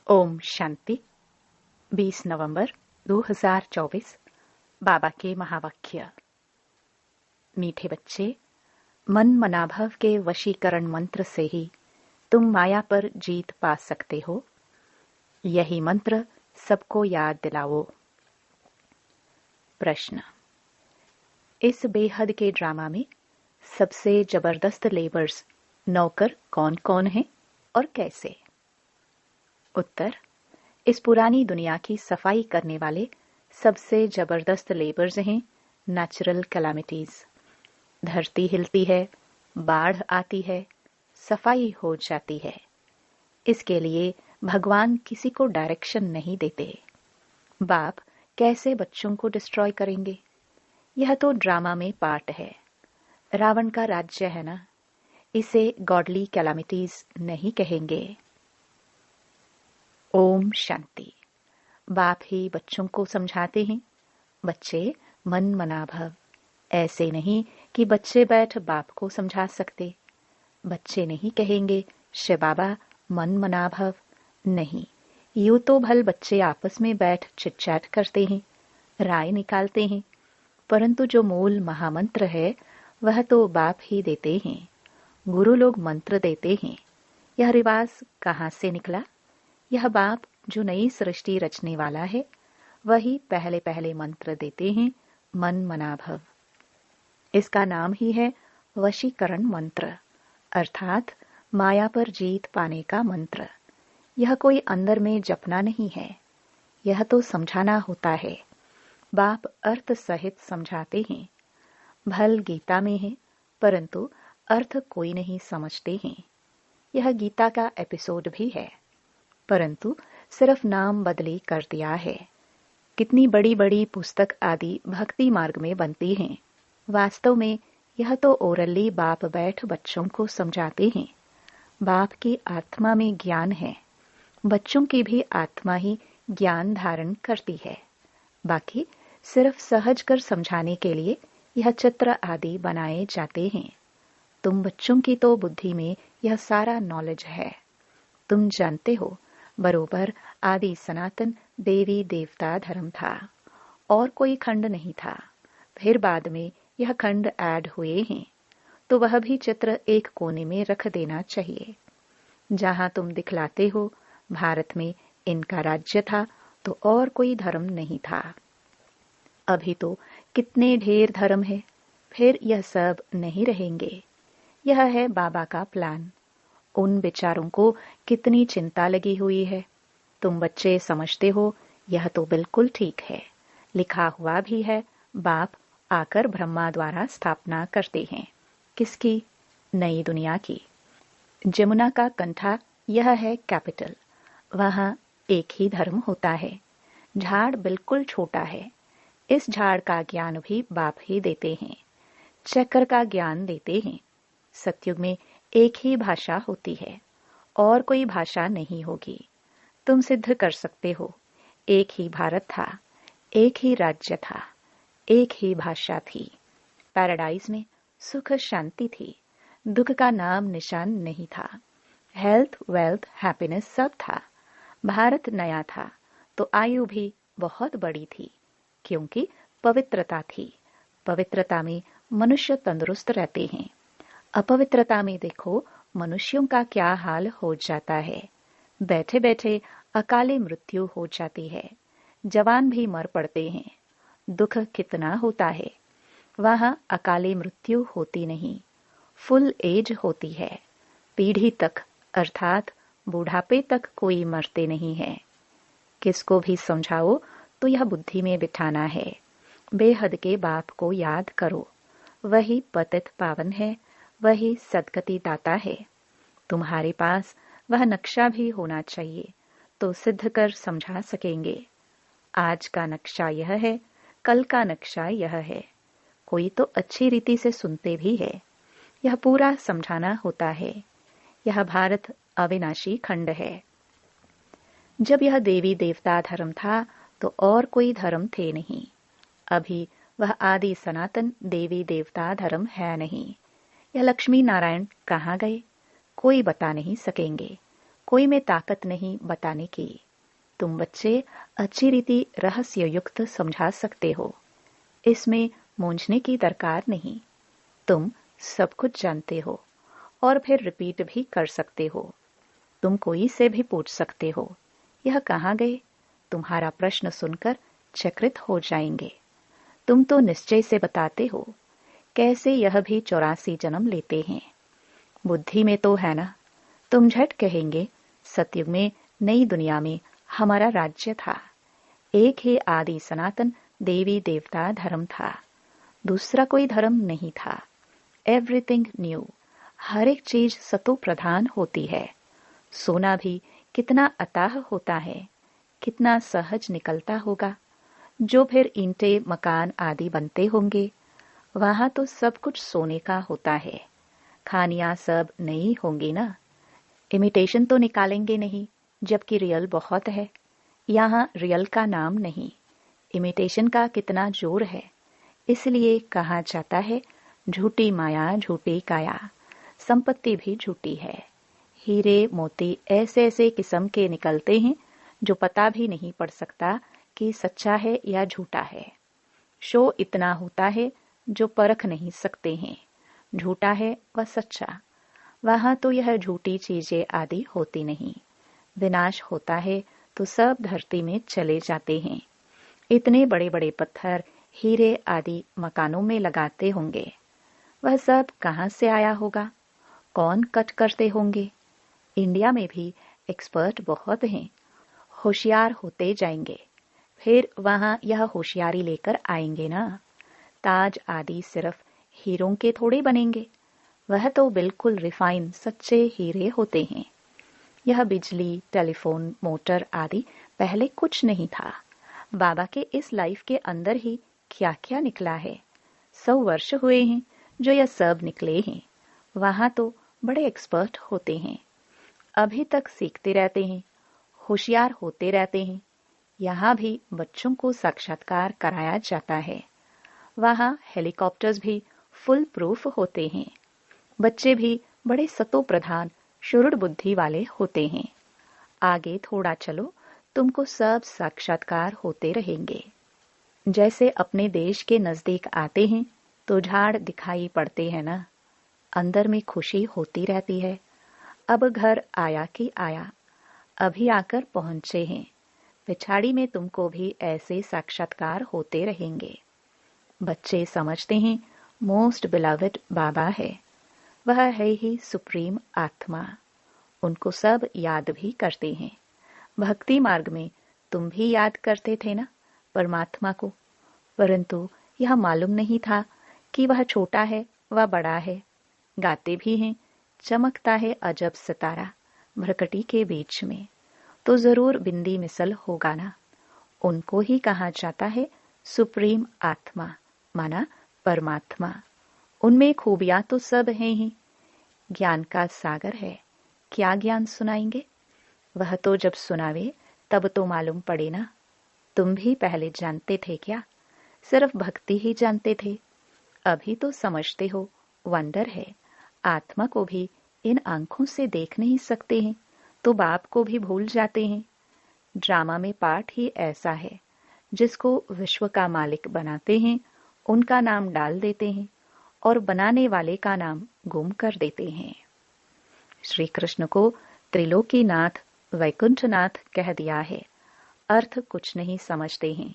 ओम शांति। 20 नवंबर 2024। बाबा के महावाक्य। मीठे बच्चे, मन मनाभव के वशीकरण मंत्र से ही तुम माया पर जीत पा सकते हो। यही मंत्र सबको याद दिलाओ। प्रश्न। इस बेहद के ड्रामा में सबसे जबरदस्त लेबर्स नौकर कौन कौन हैं और कैसे? उत्तर। इस पुरानी दुनिया की सफाई करने वाले सबसे जबरदस्त लेबर्स हैं नेचुरल कैलामिटीज। धरती हिलती है, बाढ़ आती है, सफाई हो जाती है। इसके लिए भगवान किसी को डायरेक्शन नहीं देते। बाप कैसे बच्चों को डिस्ट्रॉय करेंगे? यह तो ड्रामा में पार्ट है। रावण का राज्य है ना, इसे गॉडली कैलामिटीज नहीं कहेंगे। ओम शांति। बाप ही बच्चों को समझाते हैं। बच्चे मन मनाभव। ऐसे नहीं कि बच्चे बैठ बाप को समझा सकते। बच्चे नहीं कहेंगे शिव बाबा मन मनाभव। नहीं, यूं तो भल बच्चे आपस में बैठ चिटचैट करते हैं, राय निकालते हैं, परंतु जो मूल महामंत्र है वह तो बाप ही देते हैं। गुरु लोग मंत्र देते हैं। यह रिवाज कहाँ से निकला? यह बाप जो नई सृष्टि रचने वाला है वही पहले पहले मंत्र देते हैं, मन मनाभव। इसका नाम ही है वशीकरण मंत्र, अर्थात माया पर जीत पाने का मंत्र। यह कोई अंदर में जपना नहीं है, यह तो समझाना होता है। बाप अर्थ सहित समझाते हैं। भल गीता में है, परंतु अर्थ कोई नहीं समझते हैं। यह गीता का एपिसोड भी है, परंतु सिर्फ नाम बदली कर दिया है। कितनी बड़ी बड़ी पुस्तक आदि भक्ति मार्ग में बनती हैं, वास्तव में यह तो ओरली बाप बैठ बच्चों को समझाते हैं। बाप की आत्मा में ज्ञान है, बच्चों की भी आत्मा ही ज्ञान धारण करती है। बाकी सिर्फ सहज कर समझाने के लिए यह चित्र आदि बनाए जाते हैं। तुम बच्चों की तो बुद्धि में यह सारा नॉलेज है। तुम जानते हो बरोबर आदि सनातन देवी देवता धर्म था और कोई खंड नहीं था। फिर बाद में यह खंड ऐड हुए हैं, तो वह भी चित्र एक कोने में रख देना चाहिए। जहां तुम दिखलाते हो भारत में इनका राज्य था तो और कोई धर्म नहीं था। अभी तो कितने ढेर धर्म है, फिर यह सब नहीं रहेंगे। यह है बाबा का प्लान। उन बेचारों को कितनी चिंता लगी हुई है। तुम बच्चे समझते हो यह तो बिल्कुल ठीक है, लिखा हुआ भी है। बाप आकर ब्रह्मा द्वारा स्थापना करते हैं। किसकी? नई दुनिया की। जमुना का कंठा यह है कैपिटल। वहां एक ही धर्म होता है। झाड़ बिल्कुल छोटा है। इस झाड़ का ज्ञान भी बाप ही देते हैं। चक्र का ज्ञान देते हैं। सतयुग में एक ही भाषा होती है और कोई भाषा नहीं होगी। तुम सिद्ध कर सकते हो एक ही भारत था, एक ही राज्य था, एक ही भाषा थी। पैराडाइज में सुख शांति थी, दुख का नाम निशान नहीं था। हेल्थ वेल्थ हैप्पीनेस सब था। भारत नया था तो आयु भी बहुत बड़ी थी, क्योंकि पवित्रता थी। पवित्रता में मनुष्य तंदुरुस्त रहते हैं। अपवित्रता में देखो मनुष्यों का क्या हाल हो जाता है। बैठे बैठे अकाले मृत्यु हो जाती है। जवान भी मर पड़ते हैं। दुख कितना होता है। वहां अकाले मृत्यु होती नहीं, फुल एज होती है। पीढ़ी तक अर्थात बुढ़ापे तक कोई मरते नहीं है। किसको भी समझाओ तो यह बुद्धि में बिठाना है। बेहद के बाप को याद करो, वही पतित पावन है, वही सदगति दाता है। तुम्हारे पास वह नक्शा भी होना चाहिए तो सिद्ध कर समझा सकेंगे। आज का नक्शा यह है, कल का नक्शा यह है। कोई तो अच्छी रीति से सुनते भी है। यह पूरा समझाना होता है। यह भारत अविनाशी खंड है। जब यह देवी देवता धर्म था तो और कोई धर्म थे नहीं। अभी वह आदि सनातन देवी देवता धर्म है नहीं। यह लक्ष्मी नारायण कहाँ गए? कोई बता नहीं सकेंगे। कोई में ताकत नहीं बताने की। तुम बच्चे अच्छी रीति रहस्य युक्त समझा सकते हो, इसमें मूंझने की दरकार नहीं। तुम सब कुछ जानते हो और फिर रिपीट भी कर सकते हो। तुम कोई से भी पूछ सकते हो, यह कहाँ गए? तुम्हारा प्रश्न सुनकर चकित हो जाएंगे। तुम तो निश्चय से बताते हो, कैसे यह भी 84 जन्म लेते हैं। बुद्धि में तो है ना। तुम झट कहेंगे, सतयुग में नई दुनिया में हमारा राज्य था। एक ही आदि सनातन देवी देवता धर्म था, दूसरा कोई धर्म नहीं था। Everything new. हर एक चीज सतो प्रधान होती है। सोना भी कितना अताह होता है, कितना सहज निकलता होगा। जो फिर ईंटें मकान आदि बनते होंगे, वहां तो सब कुछ सोने का होता है। खानियां सब नई होंगी ना। इमिटेशन तो निकालेंगे नहीं, जबकि रियल बहुत है। यहाँ रियल का नाम नहीं, इमिटेशन का कितना जोर है। इसलिए कहा जाता है, झूठी माया झूठी काया। संपत्ति भी झूठी है। हीरे मोती ऐसे ऐसे किस्म के निकलते हैं जो पता भी नहीं पड़ सकता कि सच्चा है या झूठा है। शो इतना होता है जो परख नहीं सकते हैं, झूठा है व सच्चा। वहां तो यह झूठी चीजें आदि होती नहीं। विनाश होता है तो सब धरती में चले जाते हैं। इतने बड़े बड़े पत्थर हीरे आदि मकानों में लगाते होंगे, वह सब कहां से आया होगा? कौन कट करते होंगे? इंडिया में भी एक्सपर्ट बहुत हैं, होशियार होते जाएंगे। फिर वहां यह होशियारी लेकर आएंगे ना। ताज आदि सिर्फ हीरों के थोड़े बनेंगे, वह तो बिल्कुल रिफाइन सच्चे हीरे होते हैं। यह बिजली टेलीफोन मोटर आदि पहले कुछ नहीं था। बाबा के इस लाइफ के अंदर ही क्या क्या निकला है। 100 वर्ष हुए हैं जो यह सब निकले हैं। वहां तो बड़े एक्सपर्ट होते हैं, अभी तक सीखते रहते हैं, होशियार होते रहते हैं। यहाँ भी बच्चों को साक्षात्कार कराया जाता है। वहां हेलीकॉप्टर्स भी फुल प्रूफ होते हैं। बच्चे भी बड़े सतो प्रधान शुरुड़ बुद्धि वाले होते हैं। आगे थोड़ा चलो, तुमको सब साक्षात्कार होते रहेंगे। जैसे अपने देश के नजदीक आते हैं तो झाड़ दिखाई पड़ते हैं ना, अंदर में खुशी होती रहती है। अब घर आया कि आया, अभी आकर पहुंचे हैं। पिछाड़ी में तुमको भी ऐसे साक्षात्कार होते रहेंगे। बच्चे समझते हैं मोस्ट बिलवड बाबा है, वह है ही सुप्रीम आत्मा। उनको सब याद भी करते हैं। भक्ति मार्ग में तुम भी याद करते थे ना परमात्मा को, परंतु यह मालूम नहीं था कि वह छोटा है व बड़ा है। गाते भी हैं, चमकता है अजब सितारा भ्रकटी के बीच में, तो जरूर बिंदी मिसल होगा ना। उनको ही कहा जाता है सुप्रीम आत्मा, माना परमात्मा। उनमें खूबियां तो सब हैं ही। ज्ञान का सागर है, क्या ज्ञान सुनाएंगे? वह तो जब सुनावे तब तो मालूम पड़े ना। तुम भी पहले जानते थे क्या? सिर्फ भक्ति ही जानते थे। अभी तो समझते हो। वंडर है, आत्मा को भी इन आंखों से देख नहीं सकते हैं तो बाप को भी भूल जाते हैं। ड्रामा में पार्ट ही ऐसा है, जिसको विश्व का मालिक बनाते हैं उनका नाम डाल देते हैं और बनाने वाले का नाम गुम कर देते हैं। श्री कृष्ण को त्रिलोकीनाथ वैकुंठनाथ कह दिया है। अर्थ कुछ नहीं समझते हैं,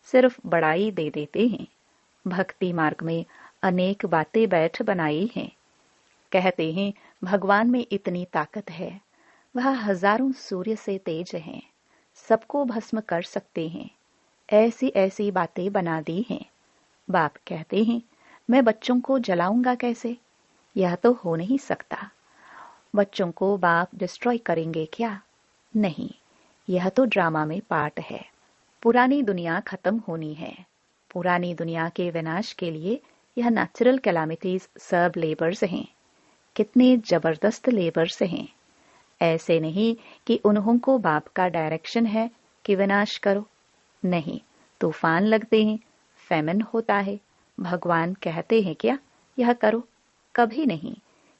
सिर्फ बड़ाई दे देते हैं। भक्ति मार्ग में अनेक बातें बैठ बनाई हैं। कहते हैं भगवान में इतनी ताकत है, वह हजारों सूर्य से तेज हैं, सबको भस्म कर सकते हैं। ऐसी ऐसी बातें बना दी हैं। बाप कहते हैं मैं बच्चों को जलाऊंगा कैसे? यह तो हो नहीं सकता। बच्चों को बाप डिस्ट्रॉय करेंगे क्या? नहीं, यह तो ड्रामा में पार्ट है। पुरानी दुनिया खत्म होनी है। पुरानी दुनिया के विनाश के लिए यह नेचुरल कैलामिटीज सब लेबर्स हैं। कितने जबरदस्त लेबर्स हैं। ऐसे नहीं कि उन्हों को बाप का डायरेक्शन है कि विनाश करो। नहीं, तूफान लगते हैं, फेमिन होता है, भगवान कहते हैं क्या यह करो? कभी नहीं।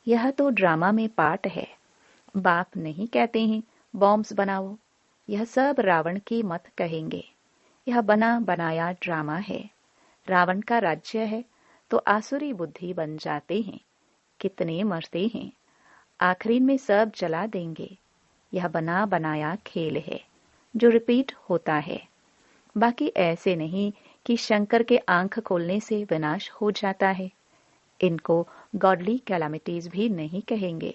यह तो ड्रामा में पार्ट है। बाप नहीं कहते हैं बॉम्ब्स बनाओ, यह सब रावण की मत कहेंगे। यह बना बनाया ड्रामा है। रावण का राज्य है तो आसुरी बुद्धि बन जाते हैं, कितने मरते हैं, आखिरी में सब जला देंगे। यह बना बनाया खेल है जो रिपीट होता है। बाकी ऐसे नहीं कि शंकर के आंख खोलने से विनाश हो जाता है। इनको गॉडली कैलामिटीज भी नहीं कहेंगे,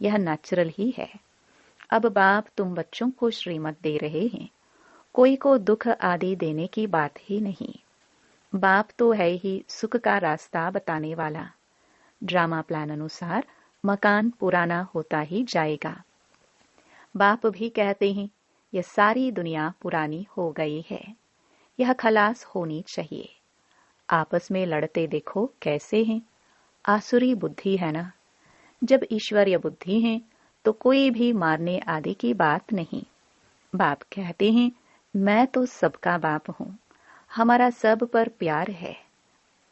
यह नेचुरल ही है। अब बाप तुम बच्चों को श्रीमत दे रहे हैं, कोई को दुख आदि देने की बात ही नहीं। बाप तो है ही सुख का रास्ता बताने वाला। ड्रामा प्लान अनुसार मकान पुराना होता ही जाएगा। बाप भी कहते हैं यह सारी दुनिया पुरानी हो गई है, यह खलास होनी चाहिए। आपस में लड़ते देखो कैसे हैं, आसुरी बुद्धि है ना। जब ईश्वरीय बुद्धि है तो कोई भी मारने आदि की बात नहीं। बाप कहते हैं मैं तो सबका बाप हूँ, हमारा सब पर प्यार है।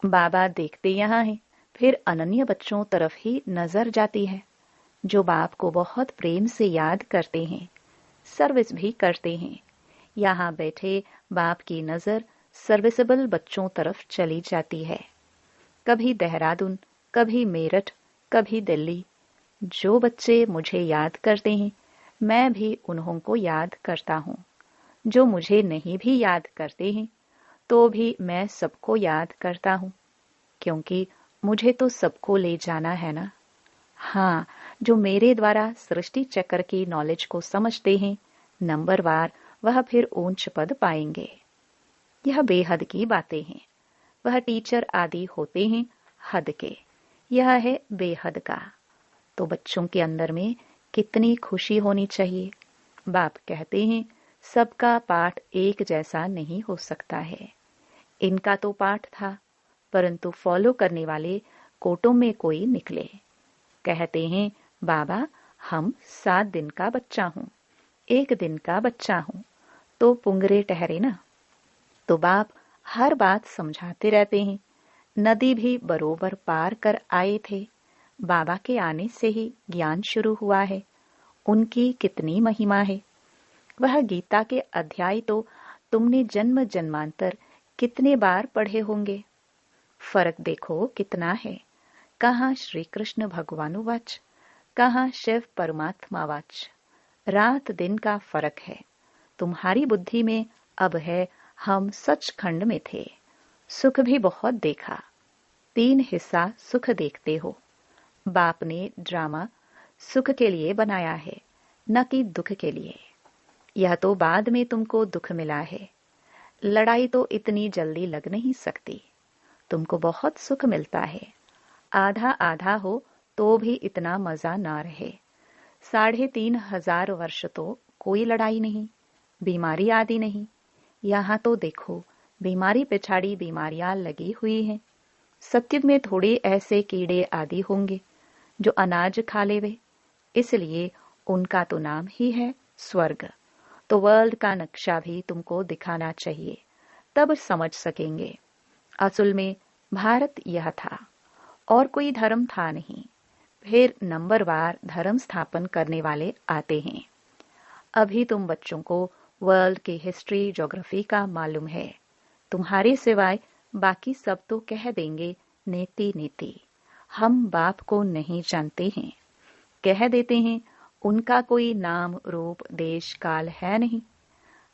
बाबा देखते यहाँ है, फिर अनन्य बच्चों तरफ ही नजर जाती है, जो बाप को बहुत प्रेम से याद करते हैं, सर्विस भी करते हैं। यहाँ बैठे बाप की नजर सर्विसेबल बच्चों तरफ चली जाती है। कभी देहरादून, कभी मेरठ, कभी दिल्ली। जो बच्चे मुझे याद करते हैं मैं भी उन्हों को याद करता हूँ। जो मुझे नहीं भी याद करते हैं तो भी मैं सबको याद करता हूँ, क्योंकि मुझे तो सबको ले जाना है ना। हाँ, जो मेरे द्वारा सृष्टि चक्र की नॉलेज को समझते हैं नंबरवार, वह फिर ऊंच पद पाएंगे। यह बेहद की बातें हैं। वह टीचर आदि होते हैं हद के, यह है बेहद का। तो बच्चों के अंदर में कितनी खुशी होनी चाहिए। बाप कहते हैं सबका पाठ एक जैसा नहीं हो सकता है। इनका तो पाठ था, परंतु फॉलो करने वाले कोटों में कोई निकले। कहते हैं बाबा हम 7 दिन का बच्चा हूँ, 1 दिन का बच्चा हूँ, तो पुंगरे ठहरे ना। तो बाप हर बात समझाते रहते हैं। नदी भी बरोबर पार कर आए थे। बाबा के आने से ही ज्ञान शुरू हुआ है। उनकी कितनी महिमा है। वह गीता के अध्याय तो तुमने जन्म जन्मांतर कितने बार पढ़े होंगे। फर्क देखो कितना है। कहाँ श्री कृष्ण भगवानुवाच, कहाँ शिव परमात्मावाच। रात दिन का फर्क है। तुम्हारी बुद्धि में अब है हम सचखंड में थे, सुख भी बहुत देखा। 3 हिस्सा सुख देखते हो। बाप ने ड्रामा सुख के लिए बनाया है, न कि दुख के लिए। यह तो बाद में तुमको दुख मिला है। लड़ाई तो इतनी जल्दी लग नहीं सकती। तुमको बहुत सुख मिलता है। आधा आधा हो तो भी इतना मजा ना रहे। 3,500 वर्ष तो कोई लड़ाई नहीं, बीमारी आदि नहीं। यहाँ तो देखो बीमारी पिछाड़ी बीमारियां लगी हुई हैं। सत्युग में थोड़े ऐसे कीड़े आदि होंगे जो अनाज खा लेवे, इसलिए उनका तो नाम ही है स्वर्ग। तो वर्ल्ड का नक्शा भी तुमको दिखाना चाहिए, तब समझ सकेंगे। असल में भारत यह था और कोई धर्म था नहीं। फिर नंबरवार धर्म स्थापन करने वाले आते हैं। अभी तुम बच्चों को वर्ल्ड की हिस्ट्री ज्योग्राफी का मालूम है। तुम्हारे सिवाय बाकी सब तो कह देंगे नीति नीति। हम बाप को नहीं जानते हैं, कह देते हैं उनका कोई नाम रूप देश काल है नहीं।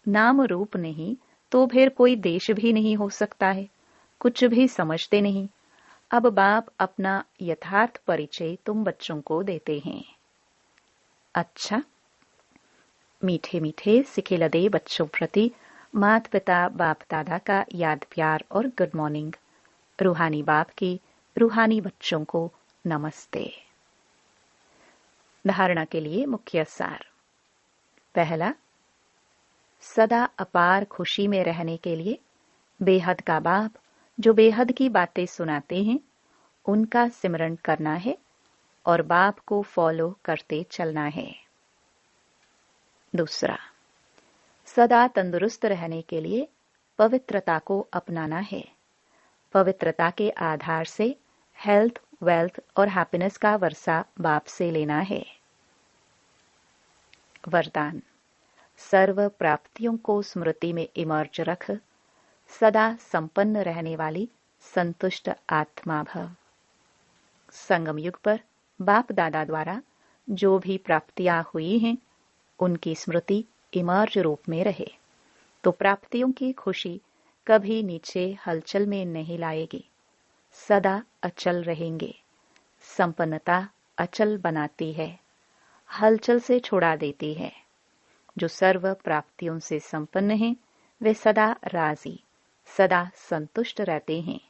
नाम रूप नहीं तो फिर कोई देश भी नहीं हो सकता है। कुछ भी समझते नहीं। अब बाप अपना यथार्थ परिचय तुम बच्चों को देते हैं। अच्छा, मीठे मीठे सिखिलदे बच्चों प्रति माता पिता बाप दादा का याद प्यार और गुड मॉर्निंग। रूहानी बाप की रूहानी बच्चों को नमस्ते। धारणा के लिए मुख्य सार। पहला, सदा अपार खुशी में रहने के लिए बेहद का बाप जो बेहद की बातें सुनाते हैं उनका सिमरन करना है और बाप को फॉलो करते चलना है। दूसरा, सदा तंदुरुस्त रहने के लिए पवित्रता को अपनाना है। पवित्रता के आधार से हेल्थ, वेल्थ और हैप्पीनेस का वर्षा बाप से लेना है। वरदान। सर्व प्राप्तियों को स्मृति में इमर्ज रख, सदा संपन्न रहने वाली संतुष्ट आत्मा भव। संगम युग पर बाप दादा द्वारा जो भी प्राप्तियां हुई हैं, उनकी स्मृति इमर्ज रूप में रहे तो प्राप्तियों की खुशी कभी नीचे हलचल में नहीं लाएगी, सदा अचल रहेंगे। संपन्नता अचल बनाती है, हलचल से छुड़ा देती है। जो सर्व प्राप्तियों से संपन्न हैं, वे सदा राजी, सदा संतुष्ट रहते हैं।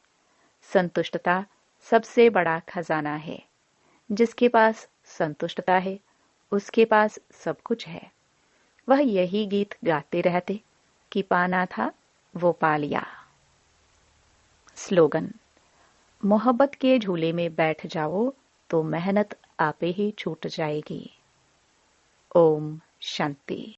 संतुष्टता सबसे बड़ा खजाना है। जिसके पास संतुष्टता है, उसके पास सब कुछ है। वह यही गीत गाते रहते कि पाना था वो पा लिया। स्लोगन। मोहब्बत के झूले में बैठ जाओ तो मेहनत आपे ही छूट जाएगी। ओम शांति।